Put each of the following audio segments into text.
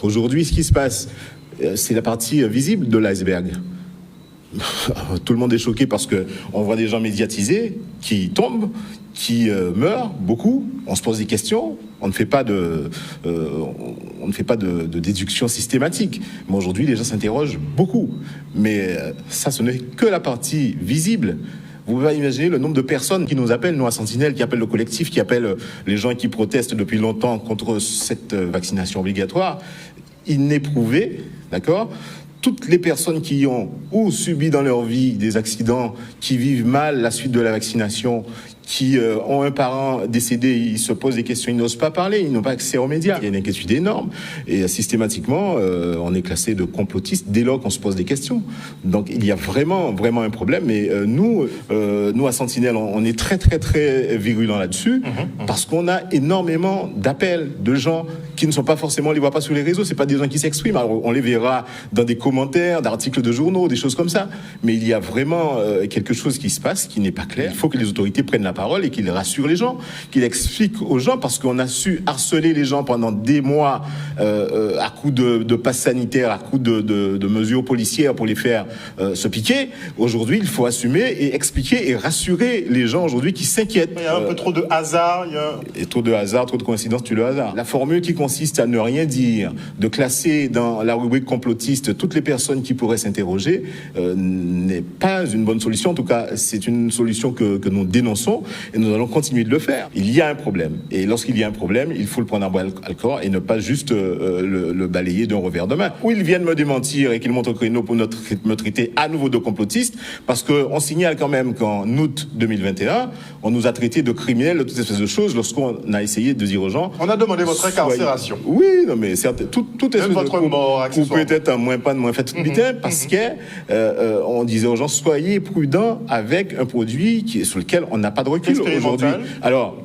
Aujourd'hui, ce qui se passe, c'est la partie visible de l'iceberg. Tout le monde est choqué parce qu'on voit des gens médiatisés qui tombent, qui meurent, beaucoup. On se pose des questions. On ne fait pas de déduction systématique. Mais aujourd'hui, les gens s'interrogent beaucoup. Mais ça, ce n'est que la partie visible. Vous pouvez imaginer le nombre de personnes qui nous appellent, nous à Sentinelle, qui appellent le collectif, qui appellent les gens qui protestent depuis longtemps contre cette vaccination obligatoire, inéprouvée, d'accord ? Toutes les personnes qui ont ou subi dans leur vie des accidents, qui vivent mal la suite de la vaccination, qui ont un parent décédé, ils se posent des questions, ils n'osent pas parler, ils n'ont pas accès aux médias. Il y a une inquiétude énorme et systématiquement, on est classé de complotiste dès lors qu'on se pose des questions. Donc il y a vraiment un problème. Et nous à Sentinelle, on est très virulents là-dessus parce qu'on a énormément d'appels de gens qui ne sont pas forcément, on les voit pas sur les réseaux, c'est pas des gens qui s'expriment. Alors on les verra dans des commentaires, d'articles de journaux, des choses comme ça. Mais il y a vraiment quelque chose qui se passe qui n'est pas clair. Il faut que les autorités prennent la parole et qu'il rassure les gens, qu'il explique aux gens, parce qu'on a su harceler les gens pendant des mois à coup de passe sanitaire, à coup de mesures policières pour les faire se piquer. Aujourd'hui, il faut assumer et expliquer et rassurer les gens aujourd'hui qui s'inquiètent. Il y a un peu trop de hasard. Et trop de hasard, trop de coïncidence, tue le hasard. La formule qui consiste à ne rien dire, de classer dans la rubrique complotiste toutes les personnes qui pourraient s'interroger, n'est pas une bonne solution. En tout cas, c'est une solution que nous dénonçons. Et nous allons continuer de le faire. Il y a un problème. Et lorsqu'il y a un problème, il faut le prendre à bras le corps et ne pas juste le balayer d'un revers de main. Ou ils viennent me démentir et qu'ils montent au créneau pour me traiter à nouveau de complotiste, parce qu'on signale quand même qu'en août 2021, on nous a traités de criminels, de toutes espèces de choses, lorsqu'on a essayé de dire aux gens... On a demandé votre incarcération. Oui, non, mais certes, tout espèce de votre mort, ou peut-être un moins pas de moins fait tout parce que on disait aux gens, soyez prudents avec un produit sur lequel on n'a pas de recul aujourd'hui. Alors,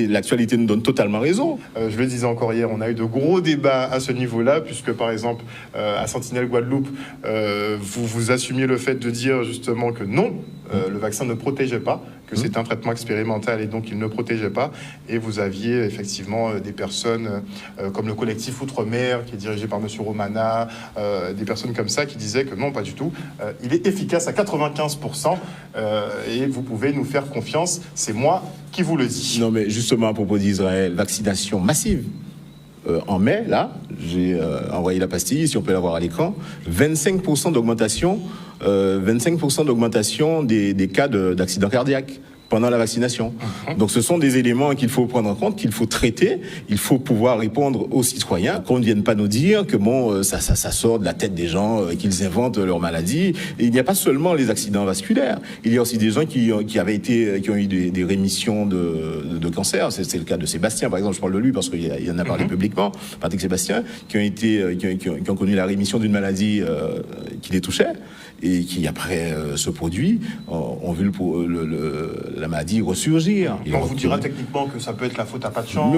l'actualité nous donne totalement raison. Je le disais encore hier, on a eu de gros débats à ce niveau-là, puisque par exemple, à Sentinelle Guadeloupe, vous assumiez le fait de dire justement que non, le vaccin ne protégeait pas, que c'est un traitement expérimental et donc il ne protégeait pas. Et vous aviez effectivement des personnes comme le collectif Outre-mer, qui est dirigé par monsieur Romana, des personnes comme ça qui disaient que non, pas du tout. Il est efficace à 95% et vous pouvez nous faire confiance. C'est moi qui vous le dis. Non, mais justement, à propos d'Israël, vaccination massive. En mai, là, j'ai envoyé la pastille, si on peut la voir à l'écran, 25% d'augmentation, 25% d'augmentation des cas d'accidents cardiaques pendant la vaccination. Donc ce sont des éléments qu'il faut prendre en compte, qu'il faut traiter, il faut pouvoir répondre aux citoyens, qu'on ne vienne pas nous dire que bon, ça sort de la tête des gens, qu'ils inventent leur maladie. Et il n'y a pas seulement les accidents vasculaires, il y a aussi des gens qui ont eu des rémissions de cancer. C'est le cas de Sébastien, par exemple, je parle de lui parce qu'il en a parlé publiquement, Patrick Sébastien, qui ont connu la rémission d'une maladie qui les touchait et qui, après ce produit, ont vu la maladie ressurgir. On vous dira techniquement que ça peut être la faute à pas de chance.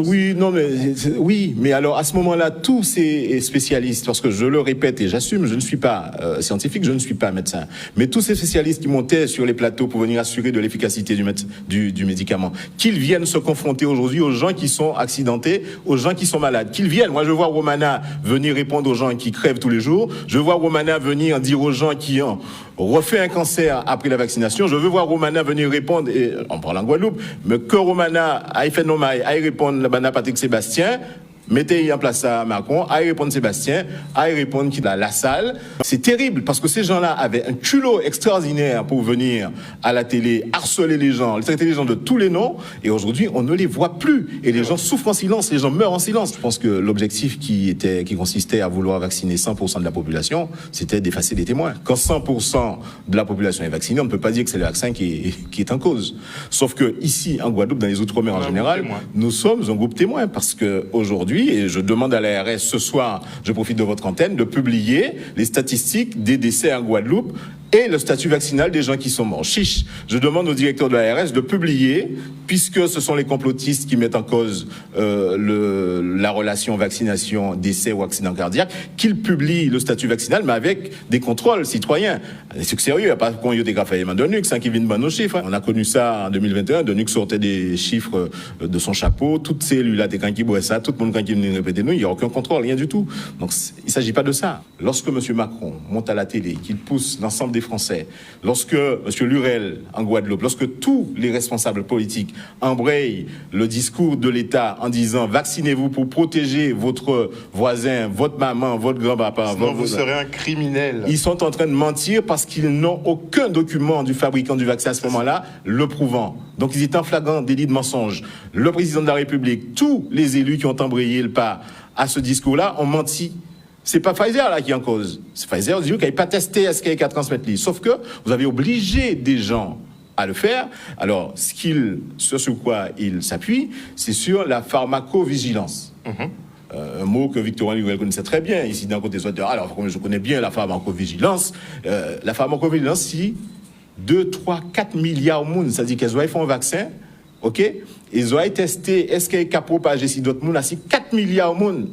Oui, mais alors à ce moment-là, tous ces spécialistes, parce que je le répète et j'assume, je ne suis pas scientifique, je ne suis pas médecin, mais tous ces spécialistes qui montaient sur les plateaux pour venir assurer de l'efficacité du médicament, qu'ils viennent se confronter aujourd'hui aux gens qui sont accidentés, aux gens qui sont malades, qu'ils viennent. Moi, je vois Romana venir répondre aux gens qui crèvent tous les jours. Je vois Romana venir dire aux gens qui ont refait un cancer après la vaccination. Je veux voir Romana venir répondre, et on parle en Guadeloupe, mais que Romana aille faire nos mailles, aille répondre à Patrick Sébastien, mettez en place à Macron, aille répondre Sébastien, aille répondre qui dans la salle. C'est terrible parce que ces gens-là avaient un culot extraordinaire pour venir à la télé, harceler les gens, traiter les gens de tous les noms, et aujourd'hui on ne les voit plus. Et les gens souffrent en silence, les gens meurent en silence. Je pense que l'objectif qui consistait à vouloir vacciner 100% de la population, c'était d'effacer les témoins. Quand 100% de la population est vaccinée, on ne peut pas dire que c'est le vaccin qui est en cause. Sauf que ici, en Guadeloupe, dans les Outre-mer en général, nous sommes un groupe témoin parce que aujourd'hui, et je demande à l'ARS ce soir, je profite de votre antenne, de publier les statistiques des décès en Guadeloupe et le statut vaccinal des gens qui sont morts. Chiche, je demande au directeur de l'ARS de publier, puisque ce sont les complotistes qui mettent en cause la relation vaccination-décès ou accident cardiaque, qu'ils publient le statut vaccinal, mais avec des contrôles citoyens. C'est sérieux, il n'y a pas qu'on y ait des graphes de Nux qui viennent de nos chiffres. On a connu ça en 2021, de Nux sortait des chiffres de son chapeau, toutes ces cellules-là, quand qui boit ça, tout le monde quand il vient répéter nous, il n'y a aucun contrôle, rien du tout. Donc il ne s'agit pas de ça. Lorsque M. Macron monte à la télé, qu'il pousse l'ensemble des Français, lorsque M. Lurel en Guadeloupe, lorsque tous les responsables politiques embrayent le discours de l'État en disant vaccinez-vous pour protéger votre voisin, votre maman, votre grand-papa. Sinon vous serez un criminel. Ils sont en train de mentir parce qu'ils n'ont aucun document du fabricant du vaccin à ce moment-là le prouvant. Donc ils étaient en flagrant délit de mensonge. Le président de la République, tous les élus qui ont embrayé le pas à ce discours-là ont menti. C'est pas Pfizer là qui est en cause. C'est Pfizer dit qu'il n'avait pas testé est-ce qu'il y a qu'à transmettre les. Sauf que vous avez obligé des gens à le faire. Alors, sur quoi il s'appuie, c'est sur la pharmacovigilance. Un mot que Victorien Lurel connaissait très bien ici d'un côté. Alors, comme je connais bien la pharmacovigilance, si 2, 3, 4 milliards de monde, c'est-à-dire qu'elles ont fait un vaccin, ok, ils ont testé est-ce qu'il y a propagé si d'autres monde, si 4 milliards de monde.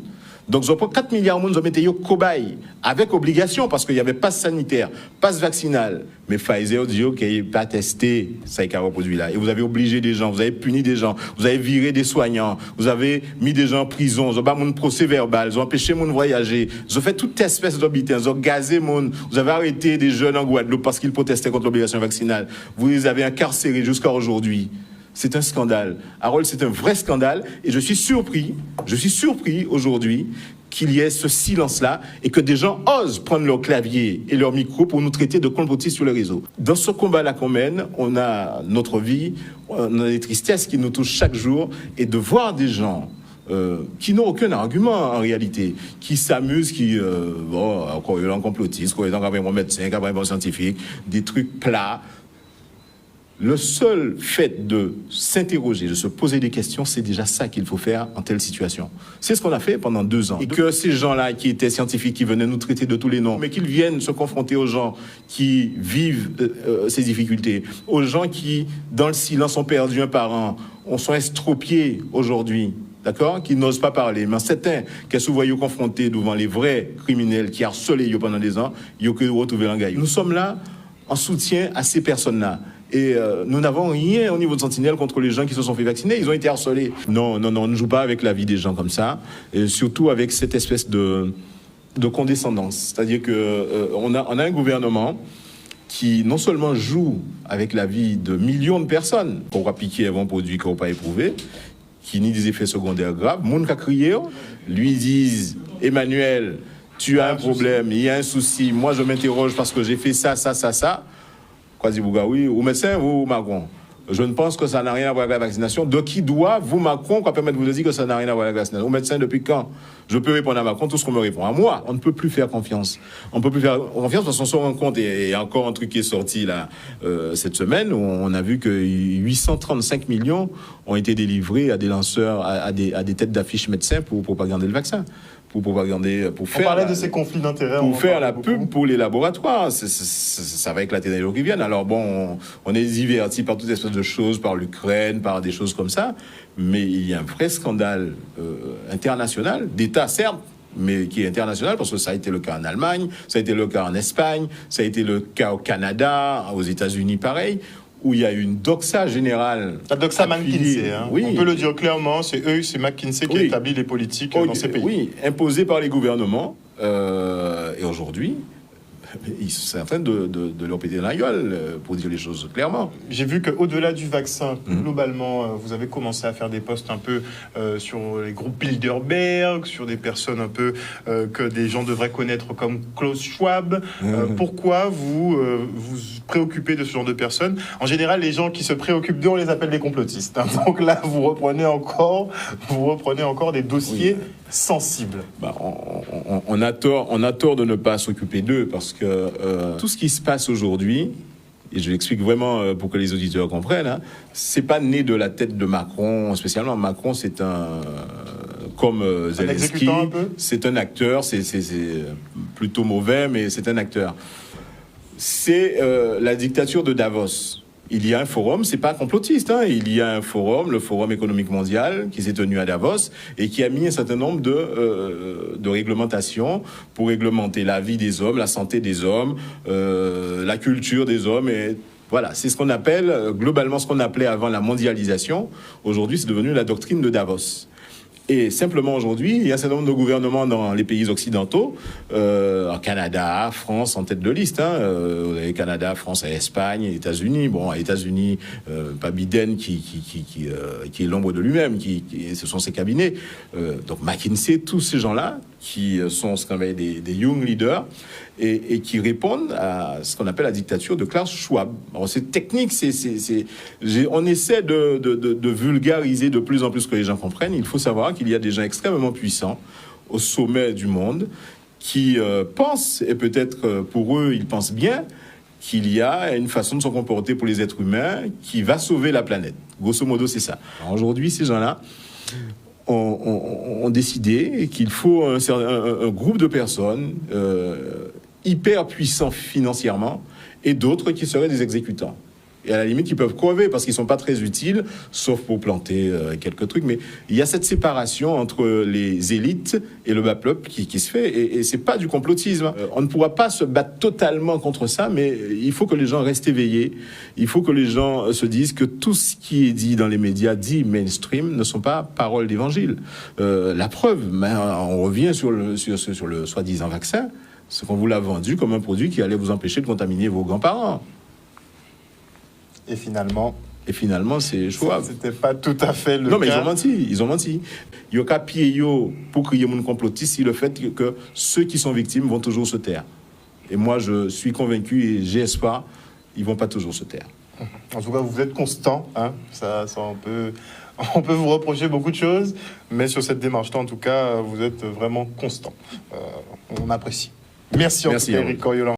Donc, ils ont pris 4 milliards de monde, ils ont mis au cobaye, avec obligation, parce qu'il y avait passe sanitaire, passe vaccinal. Mais Pfizer dit qu'il n'a pas testé ça qui a reproduit là. Et vous avez obligé des gens, vous avez puni des gens, vous avez viré des soignants, vous avez mis des gens en prison, vous avez pas mon procès verbal, vous avez empêché mon voyager, vous avez fait toute espèce d'habitat, vous avez gazé mon, vous avez arrêté des jeunes en Guadeloupe parce qu'ils protestaient contre l'obligation vaccinale. Vous les avez incarcérés jusqu'à aujourd'hui. C'est un scandale. Harold, c'est un vrai scandale. Et je suis surpris aujourd'hui qu'il y ait ce silence-là et que des gens osent prendre leur clavier et leur micro pour nous traiter de complotistes sur les réseaux. Dans ce combat-là qu'on mène, on a notre vie, on a des tristesses qui nous touchent chaque jour et de voir des gens qui n'ont aucun argument en réalité, qui s'amusent, encore un complotiste, encore un médecin, un scientifique, des trucs plats. Le seul fait de s'interroger, de se poser des questions, c'est déjà ça qu'il faut faire en telle situation. C'est ce qu'on a fait pendant 2 ans. Et que ces gens-là qui étaient scientifiques, qui venaient nous traiter de tous les noms, mais qu'ils viennent se confronter aux gens qui vivent ces difficultés, aux gens qui, dans le silence, ont perdu un parent, sont estropiés aujourd'hui, d'accord, qui n'osent pas parler. Mais certains qui sont voyés confrontés devant les vrais criminels qui harcelaient pendant des ans, ils ont que retrouver l'engagement. Nous sommes là en soutien à ces personnes-là. Et nous n'avons rien au niveau de Sentinelle contre les gens qui se sont fait vacciner. Ils ont été harcelés. Non, on ne joue pas avec la vie des gens comme ça. Et surtout avec cette espèce de condescendance. C'est-à-dire qu'on a un gouvernement qui non seulement joue avec la vie de millions de personnes, qu'on va piquer avant produit qu'on va pas éprouver, qui ni des effets secondaires graves. Moun ka crié, lui disent Emmanuel, tu as un problème, il y a un souci. Moi, je m'interroge parce que j'ai fait ça. Oui, ou médecin ou Macron. Je ne pense que ça n'a rien à voir avec la vaccination. De qui doit, vous, Macron, qu'on permettre de vous dire que ça n'a rien à voir avec la vaccination? Au médecin, depuis quand? Je peux répondre à Macron tout ce qu'on me répond. À moi, on ne peut plus faire confiance. On ne peut plus faire confiance parce qu'on se rend compte, et il y a encore un truc qui est sorti là cette semaine, où on a vu que 835 millions ont été délivrés à des lanceurs, à des têtes d'affiche médecins pour propagander le vaccin. Pour faire de ces conflits d'intérêts. Pour faire la pub pour les laboratoires. Ça va éclater dans les jours qui viennent. Alors bon, on est diverti par toutes espèces de choses, par l'Ukraine, par des choses comme ça. Mais il y a un vrai scandale international, d'État certes, mais qui est international, parce que ça a été le cas en Allemagne, ça a été le cas en Espagne, ça a été le cas au Canada, aux États-Unis pareil, où il y a une doxa générale. La doxa McKinsey, hein. Oui. On peut le dire clairement, c'est McKinsey qui établit les politiques dans ces pays. Oui, imposées par les gouvernements. Et aujourd'hui, c'est en train de leur péter la gueule, pour dire les choses clairement. J'ai vu qu'au-delà du vaccin, globalement, vous avez commencé à faire des posts un peu sur les groupes Bilderberg, sur des personnes un peu que des gens devraient connaître comme Klaus Schwab. Pourquoi vous vous préoccupez de ce genre de personnes? En général, les gens qui se préoccupent d'eux, on les appelle des complotistes. Hein. Donc là, vous reprenez encore des dossiers sensibles. On a tort de ne pas s'occuper d'eux parce que tout ce qui se passe aujourd'hui, et je l'explique vraiment pour que les auditeurs comprennent, hein, c'est pas né de la tête de Macron spécialement. Macron, c'est comme Zelensky, c'est un acteur, c'est plutôt mauvais, mais c'est un acteur. c'est la dictature de Davos. Il y a un forum, c'est pas complotiste, hein, il y a un forum, le Forum économique mondial, qui s'est tenu à Davos et qui a mis un certain nombre de réglementations pour réglementer la vie des hommes, la santé des hommes, la culture des hommes. Et voilà, c'est ce qu'on appelle, globalement, ce qu'on appelait avant la mondialisation. Aujourd'hui, c'est devenu la doctrine de Davos. Et simplement aujourd'hui, il y a un certain nombre de gouvernements dans les pays occidentaux, en Canada, France en tête de liste, hein, vous avez Canada, France et Espagne, et États-Unis. Bon, à États-Unis, pas Biden qui est l'ombre de lui-même, ce sont ses cabinets. Donc McKinsey, tous ces gens-là qui sont ce qu'on appelle des young leaders et qui répondent à ce qu'on appelle la dictature de Klaus Schwab. Alors c'est technique, on essaie de vulgariser de plus en plus que les gens comprennent. Il faut savoir qu'il y a des gens extrêmement puissants au sommet du monde qui pensent, et peut-être pour eux, ils pensent bien, qu'il y a une façon de se comporter pour les êtres humains qui va sauver la planète. Grosso modo, c'est ça. Alors aujourd'hui, ces gens-là ont décidé qu'il faut un groupe de personnes hyper puissants financièrement et d'autres qui seraient des exécutants. Et à la limite, ils peuvent crever parce qu'ils ne sont pas très utiles, sauf pour planter quelques trucs. Mais il y a cette séparation entre les élites et le bas peuple qui se fait. Et ce n'est pas du complotisme. On ne pourra pas se battre totalement contre ça, mais il faut que les gens restent éveillés. Il faut que les gens se disent que tout ce qui est dit dans les médias, dit mainstream, ne sont pas paroles d'évangile. La preuve, on revient sur le soi-disant vaccin, c'est qu'on vous l'a vendu comme un produit qui allait vous empêcher de contaminer vos grands-parents. Et finalement, c'est Schwab. C'était pas tout à fait le cas. Non, mais ils ont menti. Il y a qu'à pied pour crier mon complotiste, c'est le fait que ceux qui sont victimes vont toujours se taire. Et moi, je suis convaincu et j'ai espoir, ils vont pas toujours se taire. En tout cas, vous êtes constant. Hein, ça on peut vous reprocher beaucoup de choses, mais sur cette démarche-là, en tout cas, vous êtes vraiment constant. On apprécie. Merci en tout cas, Éric Coriolan.